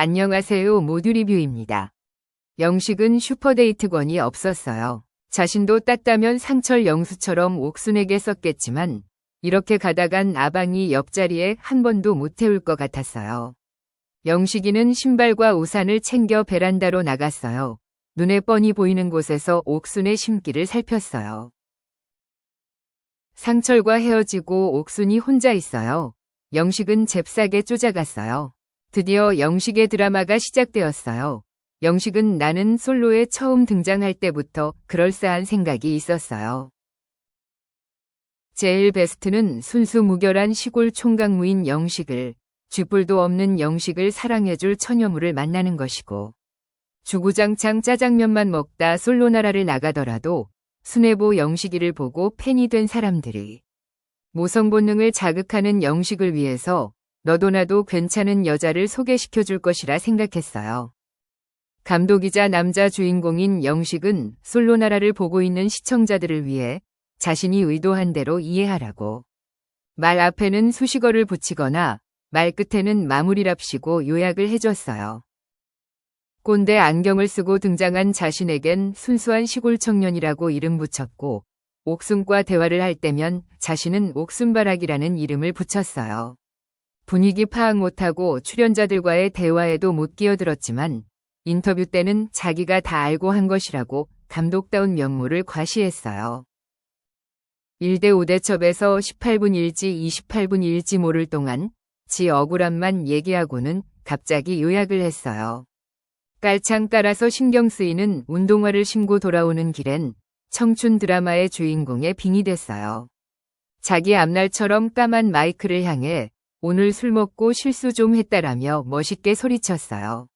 안녕하세요. 모두 리뷰입니다. 영식은 슈퍼데이트권이 없었어요. 자신도 땄다면 상철 영수처럼 옥순에게 썼겠지만 이렇게 가다간 아방이 옆자리에 한 번도 못 태울 것 같았어요. 영식이는 신발과 우산을 챙겨 베란다로 나갔어요. 눈에 뻔히 보이는 곳에서 옥순의 심기를 살폈어요. 상철과 헤어지고 옥순이 혼자 있어요. 영식은 잽싸게 쫓아갔어요. 드디어 영식의 드라마가 시작되었어요. 영식은 나는 솔로에 처음 등장할 때부터 그럴싸한 생각이 있었어요. 제일 베스트는 순수 무결한 시골 총각무인 영식을, 쥐뿔도 없는 영식을 사랑해줄 처녀물을 만나는 것이고, 주구장창 짜장면만 먹다 솔로 나라를 나가더라도 순애보 영식이를 보고 팬이 된 사람들이 모성 본능을 자극하는 영식을 위해서 너도 나도 괜찮은 여자를 소개시켜줄 것이라 생각했어요. 감독이자 남자 주인공인 영식은 솔로 나라를 보고 있는 시청자들을 위해 자신이 의도한 대로 이해하라고 말 앞에는 수식어를 붙이거나 말 끝에는 마무리랍시고 요약을 해줬어요. 꼰대 안경을 쓰고 등장한 자신에겐 순수한 시골 청년이라고 이름 붙였고 옥순과 대화를 할 때면 자신은 옥순바락이라는 이름을 붙였어요. 분위기 파악 못하고 출연자들과의 대화에도 못 끼어들었지만 인터뷰 때는 자기가 다 알고 한 것이라고 감독다운 면모를 과시했어요. 1대 5대 첩에서 18분일지 28분일지 모를 동안 지 억울함만 얘기하고는 갑자기 요약을 했어요. 깔창 깔아서 신경 쓰이는 운동화를 신고 돌아오는 길엔 청춘 드라마의 주인공에 빙의 됐어요. 자기 앞날처럼 까만 마이크를 향해 오늘 술 먹고 실수 좀 했다라며 멋있게 소리쳤어요.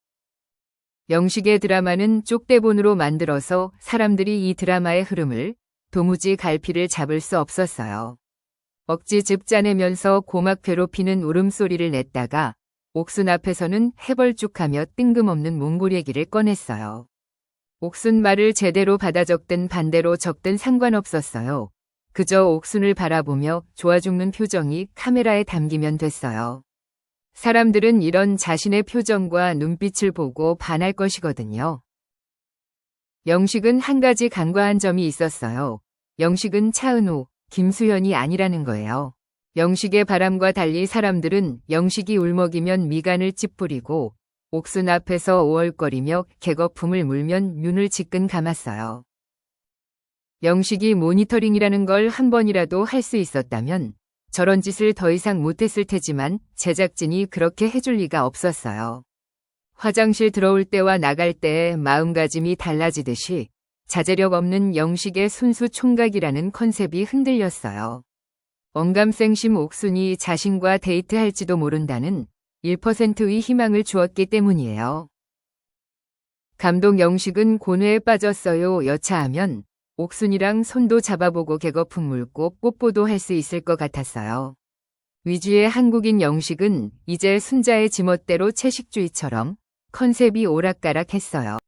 영식의 드라마는 쪽대본으로 만들어서 사람들이 이 드라마의 흐름을 도무지 갈피를 잡을 수 없었어요. 억지 즙 짜내면서 고막 괴롭히는 울음소리를 냈다가 옥순 앞에서는 해벌쭉하며 뜬금없는 몽골 얘기를 꺼냈어요. 옥순 말을 제대로 받아 적든 반대로 적든 상관없었어요. 그저 옥순을 바라보며 좋아 죽는 표정이 카메라에 담기면 됐어요. 사람들은 이런 자신의 표정과 눈빛을 보고 반할 것이거든요. 영식은 한 가지 간과한 점이 있었어요. 영식은 차은우, 김수현이 아니라는 거예요. 영식의 바람과 달리 사람들은 영식이 울먹이면 미간을 찌푸리고 옥순 앞에서 오얼거리며 개거품을 물면 눈을 지끈 감았어요. 영식이 모니터링이라는 걸 한 번이라도 할 수 있었다면 저런 짓을 더 이상 못했을 테지만 제작진이 그렇게 해줄 리가 없었어요. 화장실 들어올 때와 나갈 때의 마음가짐이 달라지듯이 자제력 없는 영식의 순수 총각이라는 컨셉이 흔들렸어요. 언감생심 옥순이 자신과 데이트할지도 모른다는 1%의 희망을 주었기 때문이에요. 감독 영식은 고뇌에 빠졌어요. 여차하면 옥순이랑 손도 잡아보고 개거품 물고 뽀뽀도 할 수 있을 것 같았어요. 위주의 한국인 영식은 이제 순자의 지멋대로 채식주의처럼 컨셉이 오락가락했어요.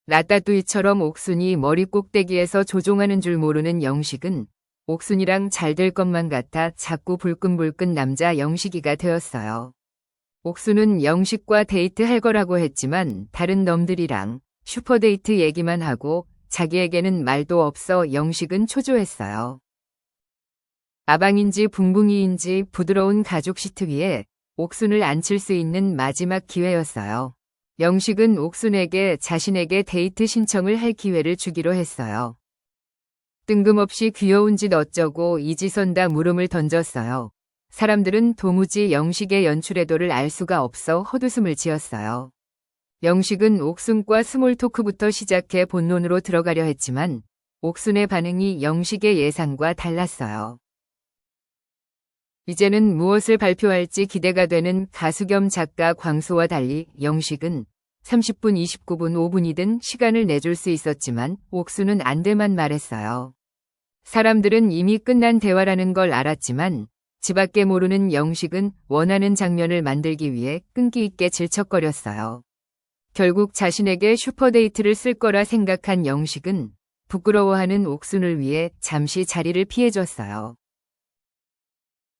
라따뚜이처럼 옥순이 머리 꼭대기에서 조종하는 줄 모르는 영식은 옥순이랑 잘 될 것만 같아 자꾸 불끈불끈 남자 영식이가 되었어요. 옥순은 영식과 데이트할 거라고 했지만 다른 놈들이랑 슈퍼데이트 얘기만 하고 자기에게는 말도 없어 영식은 초조했어요. 아방인지 붕붕이인지 부드러운 가죽 시트 위에 옥순을 앉힐 수 있는 마지막 기회였어요. 영식은 옥순에게 자신에게 데이트 신청을 할 기회를 주기로 했어요. 뜬금없이 귀여운 짓 어쩌고 이지선다 물음을 던졌어요. 사람들은 도무지 영식의 연출의도를 알 수가 없어 헛웃음을 지었어요. 영식은 옥순과 스몰 토크부터 시작해 본론으로 들어가려 했지만 옥순의 반응이 영식의 예상과 달랐어요. 이제는 무엇을 발표할지 기대가 되는 가수 겸 작가 광수와 달리 영식은 30분, 29분, 5분이든 시간을 내줄 수 있었지만 옥순은 안 돼만 말했어요. 사람들은 이미 끝난 대화라는 걸 알았지만 지밖에 모르는 영식은 원하는 장면을 만들기 위해 끈기 있게 질척거렸어요. 결국 자신에게 슈퍼데이트를 쓸 거라 생각한 영식은 부끄러워하는 옥순을 위해 잠시 자리를 피해줬어요.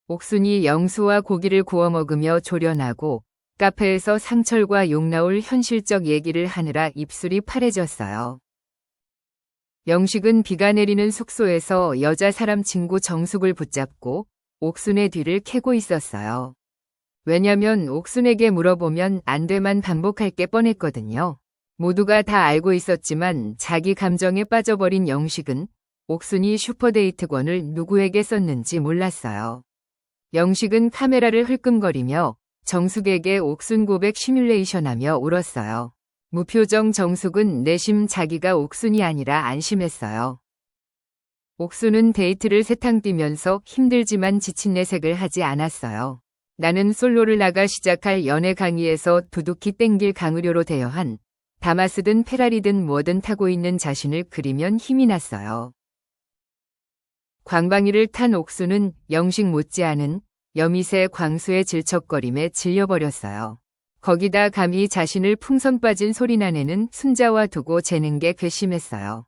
옥순이 영수와 고기를 구워 먹으며 조련하고 카페에서 상철과 욕 나올 현실적 얘기를 하느라 입술이 파래졌어요. 영식은 비가 내리는 숙소에서 여자 사람 친구 정숙을 붙잡고 옥순의 뒤를 캐고 있었어요. 왜냐면 옥순에게 물어보면 안 돼만 반복할 게 뻔했거든요. 모두가 다 알고 있었지만 자기 감정에 빠져버린 영식은 옥순이 슈퍼데이트권을 누구에게 썼는지 몰랐어요. 영식은 카메라를 흘끔거리며 정숙에게 옥순 고백 시뮬레이션하며 울었어요. 무표정 정숙은 내심 자기가 옥순이 아니라 안심했어요. 옥순은 데이트를 세탕 뛰면서 힘들지만 지친 내색을 하지 않았어요. 나는 솔로를 나가 시작할 연애 강의에서 두둑히 땡길 강의료로 대여한 다마스든 페라리든 뭐든 타고 있는 자신을 그리면 힘이 났어요. 광방이를 탄 옥순은 영식 못지않은 여미새 광수의 질척거림에 질려버렸어요. 거기다 감히 자신을 풍선 빠진 소리나내는 순자와 두고 재는 게 괘씸했어요.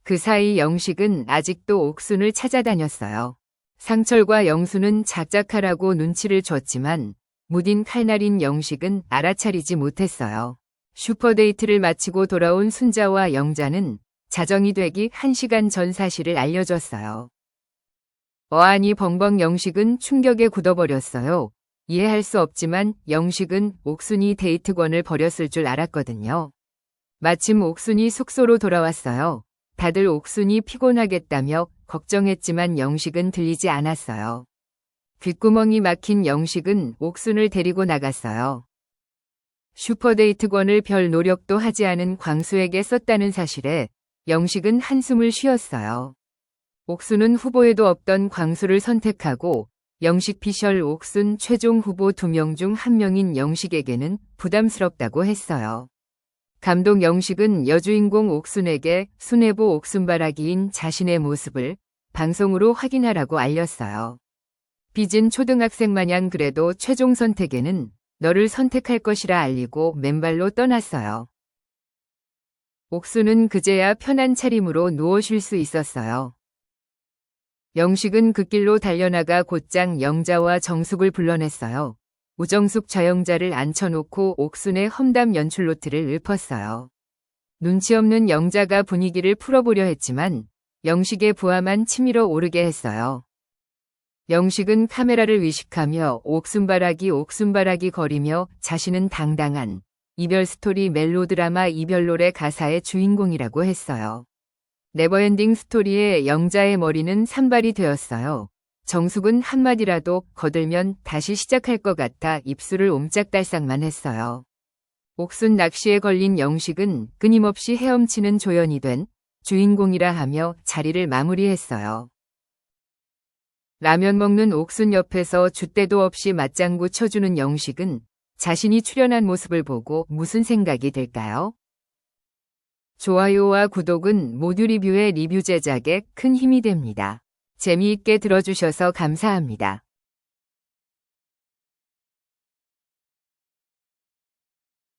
그 사이 영식은 아직도 옥순을 찾아다녔어요. 상철과 영수는 작작하라고 눈치를 줬지만 무딘 칼날인 영식은 알아차리지 못했어요. 슈퍼데이트를 마치고 돌아온 순자와 영자는 자정이 되기 1시간 전 사실을 알려줬어요. 어안이 벙벙 영식은 충격에 굳어버렸어요. 이해할 수 없지만 영식은 옥순이 데이트권을 버렸을 줄 알았거든요. 마침 옥순이 숙소로 돌아왔어요. 다들 옥순이 피곤하겠다며 걱정했지만 영식은 들리지 않았어요. 귓구멍이 막힌 영식은 옥순을 데리고 나갔어요. 슈퍼데이트권을 별 노력도 하지 않은 광수에게 썼다는 사실에 영식은 한숨을 쉬었어요. 옥순은 후보에도 없던 광수를 선택하고 영식 피셜 옥순 최종 후보 2명 중 1명인 영식에게는 부담스럽다고 했어요. 감독 영식은 여주인공 옥순에게 수뇌부 옥순바라기인 자신의 모습을 방송으로 확인하라고 알렸어요. 삐진 초등학생 마냥 그래도 최종 선택에는 너를 선택할 것이라 알리고 맨발로 떠났어요. 옥순은 그제야 편한 차림으로 누워 쉴 수 있었어요. 영식은 그 길로 달려나가 곧장 영자와 정숙을 불러냈어요. 우정숙 저영자를 앉혀놓고 옥순의 험담 연출 노트를 읊었어요. 눈치 없는 영자가 분위기를 풀어보려 했지만 영식의 부하만 치밀어 오르게 했어요. 영식은 카메라를 의식하며 옥순바라기 거리며 자신은 당당한 이별 스토리 멜로드라마 이별노래 가사의 주인공이라고 했어요. 네버엔딩 스토리의 영자의 머리는 산발이 되었어요. 정숙은 한마디라도 거들면 다시 시작할 것 같아 입술을 옴짝달싹만 했어요. 옥순 낚시에 걸린 영식은 끊임없이 헤엄치는 조연이 된 주인공이라 하며 자리를 마무리했어요. 라면 먹는 옥순 옆에서 줏대도 없이 맞장구 쳐주는 영식은 자신이 출연한 모습을 보고 무슨 생각이 들까요? 좋아요와 구독은 모두 리뷰의 리뷰 제작에 큰 힘이 됩니다. 재미있게 들어주셔서 감사합니다.